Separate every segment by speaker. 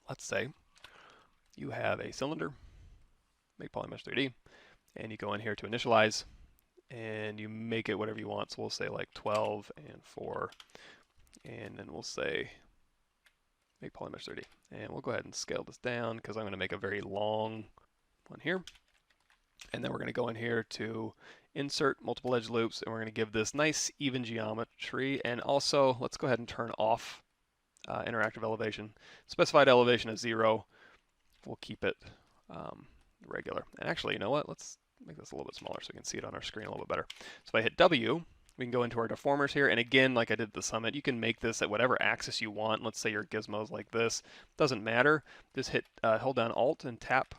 Speaker 1: let's say you have a cylinder, make polymesh 3D, and you go in here to initialize, and you make it whatever you want. So we'll say like 12 and 4, and then we'll say make polymesh 3D. And we'll go ahead and scale this down because I'm going to make a very long one here. And then we're going to go in here to insert multiple edge loops, and we're going to give this nice even geometry. And also, let's go ahead and turn off interactive elevation. Specified elevation is 0. We'll keep it regular. And actually, you know what? Let's make this a little bit smaller so we can see it on our screen a little bit better. So if I hit W, we can go into our deformers here. And again, like I did at the summit, you can make this at whatever axis you want. Let's say your gizmo's like this. Doesn't matter. Just hit, hold down Alt and tap,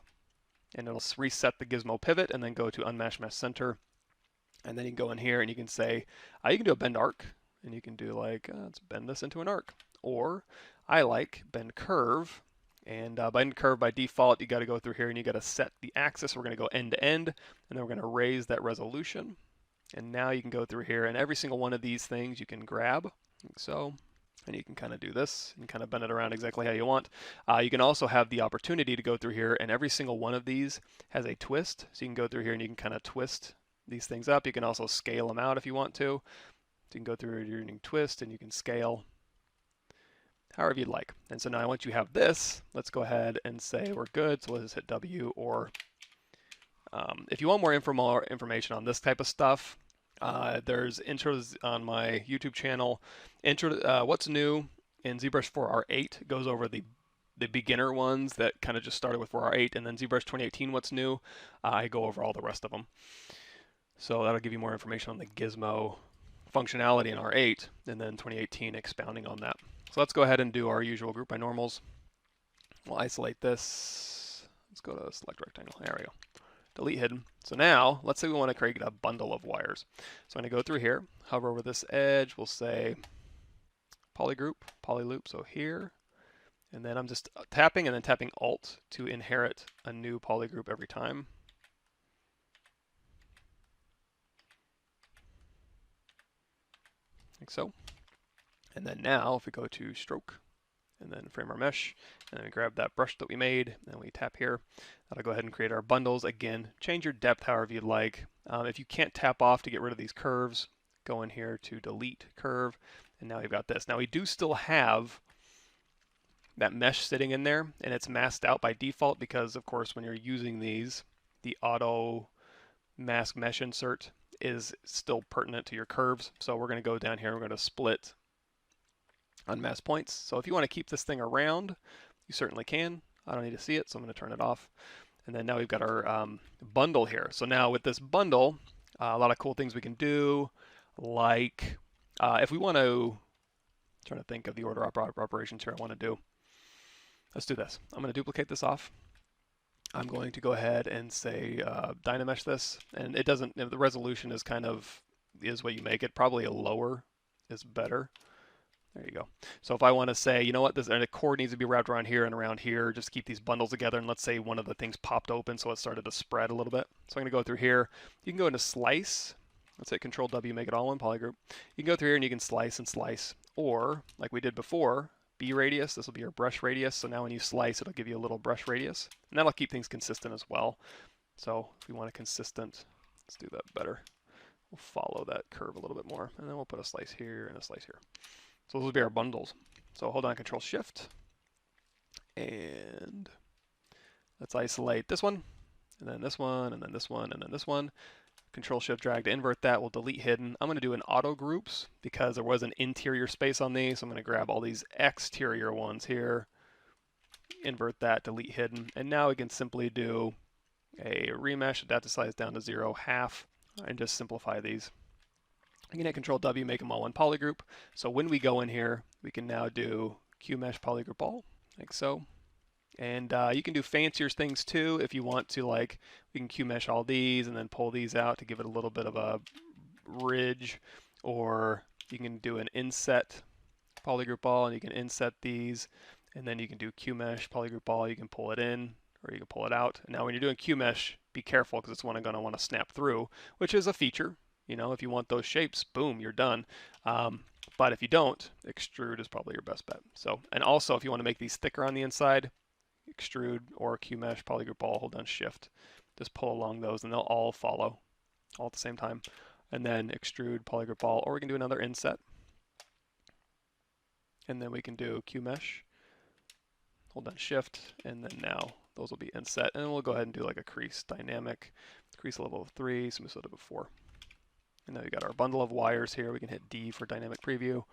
Speaker 1: and it'll reset the gizmo pivot, and then go to Unmatched Mesh Center. And then you can go in here and you can say, you can do a bend arc, and you can do like, let's bend this into an arc. Or I like bend curve. And bend curve by default, you got to go through here and you got to set the axis. We're going to go end to end, and then we're going to raise that resolution. And now you can go through here, and every single one of these things you can grab, like so. And you can kind of do this and kind of bend it around exactly how you want. You can also have the opportunity to go through here, and every single one of these has a twist. So you can go through here and you can kind of twist these things up. You can also scale them out if you want to. So you can go through here and you can twist, and you can scale however you'd like. And so now once you have this, let's go ahead and say we're good. So let's just hit W. Or if you want more information on this type of stuff, there's intros on my YouTube channel. What's new in ZBrush 4R8 goes over the beginner ones that kind of just started with 4R8, and then ZBrush 2018, what's new, I go over all the rest of them. So that'll give you more information on the gizmo functionality in R8, and then 2018 expounding on that. So let's go ahead and do our usual group by normals. We'll isolate this. Let's go to select rectangle. There we go. Delete hidden. So now, let's say we want to create a bundle of wires. So I'm going to go through here, hover over this edge. We'll say polygroup, polyloop. So here, and then I'm just tapping and then tapping Alt to inherit a new polygroup every time. Like so. And then now, if we go to stroke, and then frame our mesh, and then we grab that brush that we made, and we tap here, that'll go ahead and create our bundles. Again, change your depth however you'd like. If you can't tap off to get rid of these curves, go in here to delete curve, and now we've got this. Now we do still have that mesh sitting in there, and it's masked out by default because, of course, when you're using these, the auto mask mesh insert is still pertinent to your curves. So we're going to go down here, we're going to split unmasked points. So if you want to keep this thing around, you certainly can. I don't need to see it, so I'm going to turn it off. And then now we've got our bundle here. So now with this bundle, a lot of cool things we can do, like if we want to, trying to think of the order of operations here I want to do. Let's do this. I'm going to duplicate this off. I'm going to go ahead and say Dynamesh this, and it doesn't, the resolution is kind of, is what you make it. Probably a lower is better. There you go. So if I want to say, you know what, this, and a cord needs to be wrapped around here, just keep these bundles together, and let's say one of the things popped open, so it started to spread a little bit. So I'm going to go through here. You can go into slice. Let's hit Control W, make it all one polygroup. You can go through here and you can slice and slice, or like we did before, B radius, this will be your brush radius. So now when you slice, it'll give you a little brush radius, and that'll keep things consistent as well. So if we want a consistent, let's do that better. We'll follow that curve a little bit more, and then we'll put a slice here and a slice here. So those will be our bundles. So hold on, Control Shift, and let's isolate this one, and then this one, and then this one, and then this one. Control Shift drag to invert that. We'll delete hidden. I'm going to do an auto groups because there was an interior space on these. So I'm going to grab all these exterior ones here, invert that, delete hidden, and now we can simply do a remesh, adapt the size down to 0, half, and just simplify these. You can hit Control W, make them all one polygroup. So when we go in here, we can now do QMesh polygroup all, like so. And you can do fancier things too if you want to, like we can QMesh all these and then pull these out to give it a little bit of a ridge, or you can do an inset polygroup all and you can inset these, and then you can do QMesh polygroup all, you can pull it in or you can pull it out. And now when you're doing QMesh, be careful because it's going to want to snap through, which is a feature. You know, if you want those shapes, boom, you're done. But if you don't, extrude is probably your best bet. So, and also if you want to make these thicker on the inside, extrude or QMesh, polygroup all, hold down shift. Just pull along those and they'll all follow all at the same time. And then extrude, polygroup all, or we can do another inset. And then we can do QMesh, hold down shift, and then now those will be inset. And we'll go ahead and do like a crease dynamic, crease level of 3, smooth level of 4. And now we got our bundle of wires here. We can hit D for dynamic preview.